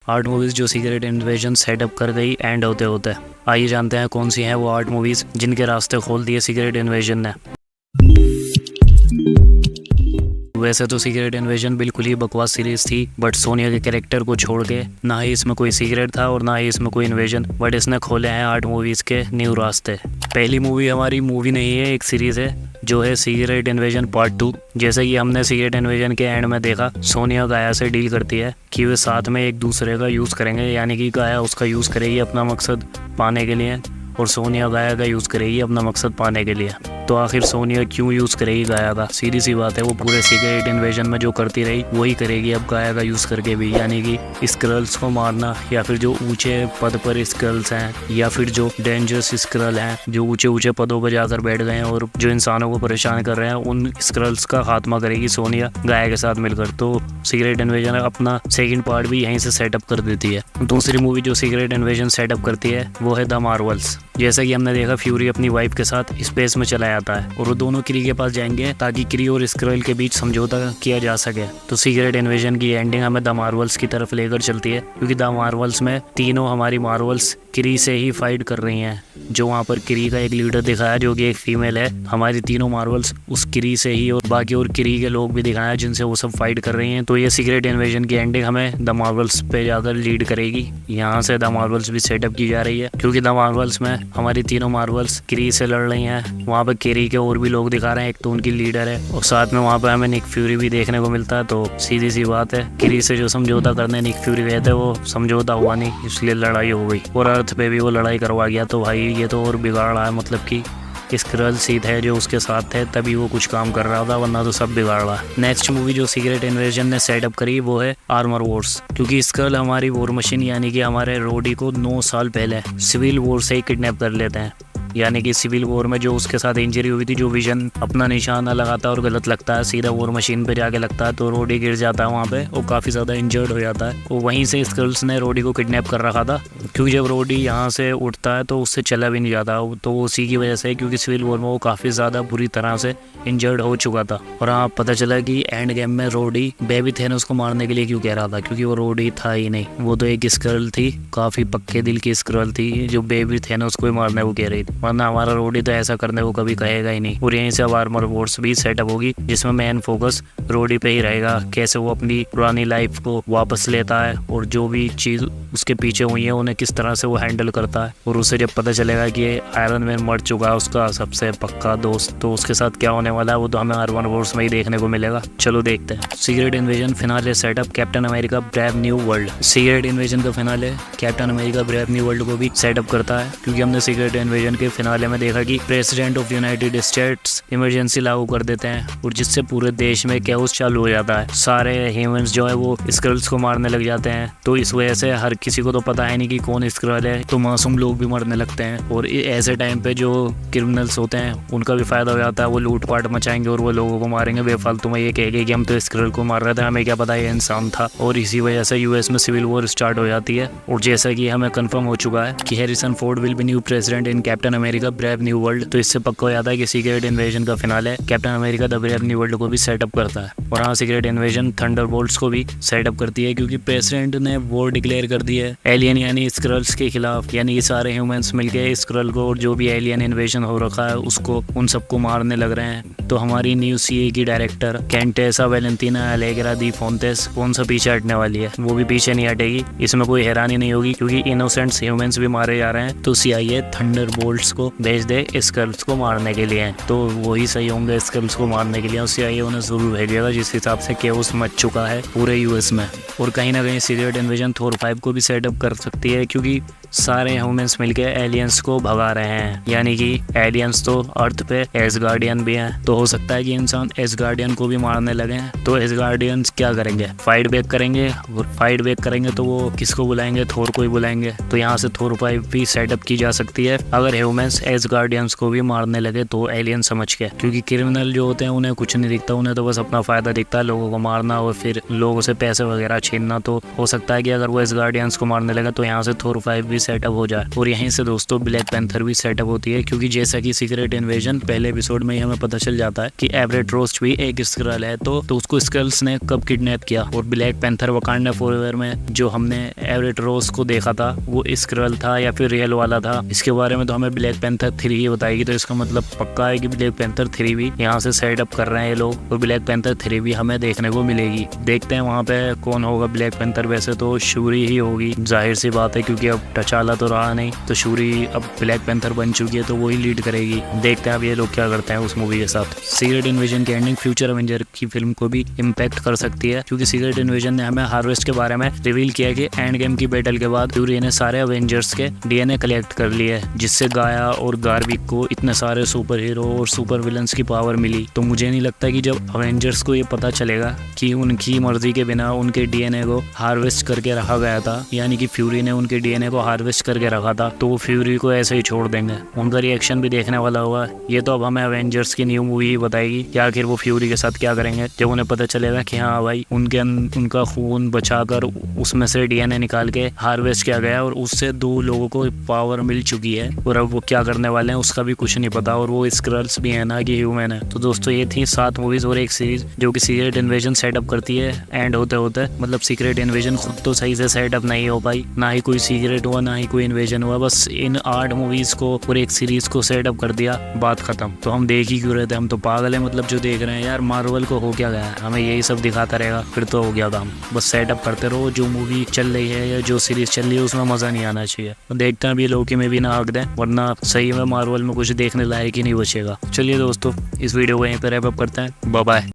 8 movies जो secret invasion setup कर गई एंड होते होते। आइए जानते हैं कौन सी हैं वो 8 मूवीज़ जिनके रास्ते खोल दिए सीक्रेट इन्वेजन ने। वैसे तो सीक्रेट इन्वेजन बिल्कुल ही बकवास सीरीज थी, बट सोनिया के कैरेक्टर को छोड़ के ना ही इसमें कोई सीक्रेट था और ना ही इसमें कोई इन्वेजन, बट इसने खोले हैं 8 मूवीज़ के न्यू रास्ते। पहली मूवी हमारी मूवी नहीं है, एक सीरीज़ है जो है सीक्रेट इन्वेजन पार्ट 2। जैसे कि हमने सीक्रेट इन्वेजन के एंड में देखा, सोनिया गाया से डील करती है कि वे साथ में एक दूसरे का यूज़ करेंगे, यानी कि गाया उसका यूज़ करेगी अपना मकसद पाने के लिए और सोनिया गाया का यूज़ करेगी अपना मकसद पाने के लिए। तो आखिर सोनिया क्यों यूज़ करेगी गाया का? सीधी सी बात है, वो पूरे सीक्रेट इन्वेजन में जो करती रही वही करेगी अब गाया का यूज़ करके भी, यानी कि स्क्रल्स को मारना, या फिर जो ऊंचे पद पर स्क्रल्स हैं, या फिर जो डेंजरस स्क्रल हैं जो ऊंचे ऊंचे पदों पर जाकर बैठ गए हैं और जो इंसानों को परेशान कर रहे हैं, उन स्क्रल्स का खात्मा करेगी सोनिया गाया के साथ मिलकर। तो सीक्रेट इन्वेजन अपना सेकेंड पार्ट भी यहीं से सेटअप कर देती है। दूसरी मूवी जो सीक्रेट इन्वेजन सेटअप करती है वो है द मार्वल्स। जैसा कि हमने देखा, फ्यूरी अपनी वाइफ के साथ स्पेस में चला जाता है और वो दोनों क्री के पास जाएंगे ताकि क्री और स्क्रल के बीच समझौता किया जा सके। तो सीक्रेट इन्वेजन की एंडिंग हमें द मार्वल्स की तरफ लेकर चलती है, क्योंकि द मार्वल्स में तीनों हमारी मार्वल्स क्री से ही फाइट कर रही हैं। जो वहाँ पर क्री का एक लीडर दिखाया जो कि एक फीमेल है, हमारी तीनों मार्वल्स उस क्री से ही, और बाकी और क्री के लोग भी दिखाया जिनसे वो सब फाइट कर रही हैं। तो ये सीक्रेट इन्वेजन की एंडिंग हमें द मार्वल्स पे जाकर लीड करेगी। यहाँ से द मार्वल्स भी सेटअप की जा रही है, क्योंकि द मार्वल्स में हमारी तीनों मार्वल्स क्री से लड़ रही हैं। वहाँ पर क्री के और भी लोग दिखा रहे हैं, एक तो उनकी लीडर है और साथ में वहाँ पर हमें निक फ्यूरी भी देखने को मिलता है। तो सीधी सी बात है, क्री से जो समझौता करने निक फ्यूरी गए थे वो समझौता हुआ नहीं, इसलिए लड़ाई हो गई और अर्थ पे भी वो लड़ाई करवा गया। तो भाई ये तो और बिगाड़ रहा है, मतलब कि स्क्रल सीध है जो उसके साथ थे तभी वो कुछ काम कर रहा था, वरना तो सब बिगाड़ रहा है। नेक्स्ट मूवी जो सीक्रेट इन्वेजन ने सेटअप करी वो है आर्मर वॉर्स, क्योंकि स्क्रल हमारी वॉर मशीन यानी कि हमारे रोडी को 9 साल पहले सिविल वॉर से ही किडनैप कर लेते हैं। यानी कि सिविल वॉर में जो उसके साथ इंजरी हुई थी, जो विजन अपना निशाना लगाता है और गलत लगता है, सीधा वॉर मशीन पे जाके लगता है तो रोडी गिर जाता है वहाँ पे और काफ़ी ज़्यादा इंजर्ड हो जाता है। और वहीं से स्क्रल्स ने रोडी को किडनैप कर रखा था, क्योंकि जब रोडी यहाँ से उठता है तो उससे चला भी नहीं जाता। तो उसी की वजह से, क्योंकि सिविल वॉर में वो काफ़ी ज़्यादा बुरी तरह से इंजर्ड हो चुका था। और हाँ, पता चला कि एंड गेम में रोडी बेबी थेनोस को मारने के लिए क्यों कह रहा था, क्योंकि वो रोडी था ही नहीं, वो तो एक स्क्रल थी, काफ़ी पक्के दिल की स्क्रल थी जो बेबी थेनोस को मारने को कह रही थी, वरना हमारा रोडी तो ऐसा करने को कभी कहेगा ही नहीं। और यहीं से अब आर्मर वॉर्स भी सेटअप होगी, जिसमें मेन फोकस रोडी पे ही रहेगा, कैसे वो अपनी पुरानी लाइफ को वापस लेता है और जो भी चीज़ उसके पीछे हुई है उन्हें किस तरह से वो हैंडल करता है। और उसे जब पता चलेगा कि आयरन मैन मर चुका है, उसका सबसे पक्का दोस्त, तो उसके साथ क्या होने वाला है वो तो हमें आर्मर वॉर्स में ही देखने को मिलेगा। चलो देखते हैं। Secret invasion finale setup captain America brave new world. Secret invasion का finale captain America brave new world को भी सेटअप करता है, क्योंकि हमने सीक्रेट इन्वेजन के फिनाले में देखा कि president of United states emergency लागू कर देते हैं और जिससे पूरे देश में कैओस चालू हो जाता है। सारे ह्यूमंस जो है वो स्क्रल्स को मारने लग जाते हैं। तो इस वजह से हर किसी को तो पता है नहीं कि कौन स्क्रल है, तो मासूम लोग भी मरने लगते हैं। और ऐसे टाइम पे जो क्रिमिनल्स होते हैं उनका भी फायदा हो जाता है, वो लूटपाट मचाएंगे और वो लोगों को मारेंगे बेफालतू में, ये कहेंगे कि हम तो स्क्रल को मार रहे थे, हमें क्या पता ये इंसान था। और इसी वजह से यूएस में सिविल वॉर स्टार्ट हो जाती है। और जैसा कि हमें कंफर्म हो चुका है कि Harrison Ford will be new president in captain America brave new world, तो इससे पक्का हो जाता है कि सीक्रेट इन्वेजन का finale captain America the brave new world को भी सेटअप करता है। और हाँ, सीक्रेट इन्वेजन थंडरबोल्ट्स को भी सेटअप करती है, क्योंकि प्रेसिडेंट ने वॉर डिक्लेयर कर दी है एलियन यानी स्क्रल्स के खिलाफ। यानी ये सारे ह्यूमंस मिलके स्क्रल को और जो भी एलियन इन्वेजन हो रखा है उसको, उन सबको मारने लग रहे हैं। तो हमारी न्यू सीए की डायरेक्टर कैंटेसा वैलेंटिना एलेग्रा दी फोंटेस कौन सा पीछे हटने वाली है? वो भी पीछे नहीं हटेगी, इसमें कोई हैरानी नहीं होगी, क्योंकि इनोसेंट्स ह्यूमंस भी मारे जा रहे हैं। तो सीआईए थंडरबोल्ट्स को भेज दे स्क्रल्स को मारने के लिए, तो वही सही होंगे स्क्रल्स को मारने के लिए। सीआईए उन्हें जरूर भेजेगा, जिस हिसाब से केओस मच चुका है पूरे यूएस में। और कहीं ना कहीं सीक्रेट इन्वेजन थोर 5 को भी सेटअप कर सकती है, क्योंकि सारे ह्यूमंस मिलके एलियंस को भगा रहे हैं। यानी कि एलियंस तो अर्थ पे एसगार्डियन भी हैं, तो हो सकता है कि इंसान एसगार्डियन को भी मारने लगे हैं। तो एसगार्डियंस क्या करेंगे? फाइट बैक करेंगे, और फाइट बैक करेंगे तो वो किसको बुलाएंगे? थोर को ही बुलाएंगे। तो यहाँ से थोर 5 भी सेटअप की जा सकती है। अगर ह्यूमन ह्यूमंस एज गार्डियंस को भी मारने लगे तो एलियन समझ के, क्योंकि क्रिमिनल जो होते हैं उन्हें कुछ नहीं दिखता, उन्हें तो बस अपना फायदा दिखता है, लोगों को मारना और फिर लोगों से पैसे वगैरह छीनना। तो हो सकता है कि अगर वो एज गार्डियंस को मारने लगे तो यहाँ से थोर 5 भी सेटअप हो जाए और यहीं से दोस्तों ब्लैक पैंथर भी सेटअप होती है, क्योंकि जैसा कि सीक्रेट इन्वेजन पहले एपिसोड में ही हमें पता चल जाता है कि एवरेट रोस्ट भी एक स्क्रल है। तो उसको स्क्रल्स ने कब किडनैप किया, और ब्लैक पैंथर वकांडा फॉरएवर में जो हमने एवरेट रोस्ट को देखा था वो स्क्रल था या फिर रियल वाला था, इसके बारे में तो हमें ब्लैक पैंथर 3 ही बताएगी। तो इसका मतलब पक्का है कि ब्लैक पैंथर 3 भी यहाँ से सेटअप कर रहे हैं ये लोग, और ब्लैक पैंथर 3 भी हमें देखने को मिलेगी। देखते हैं वहाँ पे कौन होगा ब्लैक पैंथर। वैसे तो शूरी ही होगी, जाहिर सी बात है, क्योंकि अब टचाला तो रहा नहीं, तो शूरी अब ब्लैक पैंथर बन चुकी है तो वही लीड करेगी। देखते हैं अब ये लोग क्या करते हैं उस मूवी के साथ। सीक्रेट इन्वेजन की एंडिंग फ्यूचर एवेंजर की फिल्म को भी इम्पैक्ट कर सकती है, क्योंकि सीक्रेट इन्वेजन ने हमें हार्वेस्ट के बारे में रिवील किया कि एंड गेम की बैटल के बाद फ्यूरी ने सारे अवेंजर्स के डीएनए कलेक्ट कर लिए, जिससे गाया और गार्विक को इतने सारे सुपर हीरो और सुपर विलन्स की पावर मिली। तो मुझे नहीं लगता कि जब अवेंजर्स को ये पता चलेगा कि उनकी मर्जी के बिना उनके डीएनए को हार्वेस्ट करके रखा गया था, यानी कि फ्यूरी ने उनके डीएनए को हार्वेस्ट करके रखा था, तो वो फ्यूरी को ऐसे ही छोड़ देंगे। उनका रिएक्शन भी देखने वाला होगा। ये तो अब हमें अवेंजर्स की न्यू मूवी ही बताएगी कि आखिर वो फ्यूरी के साथ क्या करेंगे, जब उन्हें पता चलेगा कि हाँ भाई उनका खून बचाकर उसमें से डीएनए निकाल के हार्वेस्ट किया गया और उससे 2 लोगों को पावर मिल चुकी है, और अब वो क्या करने वाले हैं उसका भी कुछ नहीं पता, और वो स्क्रल्स भी है ना कि ह्यूमन है। तो दोस्तों ये थी 7 मूवीज और एक सीरीज जो कि सीक्रेट इन्वेजन सेटअप करती है। एंड होते होते मतलब सीक्रेट इन्वेजन खुद तो सही से सेटअप नहीं हो पाई, ना ही कोई सीक्रेट हुआ ना ही कोई इन्वेजन हुआ, बस इन 8 मूवीज को और एक सीरीज को सेटअप कर दिया, बात खत्म। तो हम देख ही क्यों रहे थे, हम तो पागल है मतलब जो देख रहे हैं यार। मार्वल को हो क्या गया है, हमें यही सब दिखाता रहेगा फिर तो हो गया काम। बस सेटअप करते रहो, जो मूवी चल रही है या जो सीरीज चल रही है उसमें मजा नहीं आना चाहिए। देखते हैं अभी लोकी में भी ना हक दें, वरना सही में मार्वल में कुछ देखने लायक ही नहीं बचेगा। चलिए दोस्तों इस वीडियो को यहीं पर रैप अप करते हैं, बाय बाय।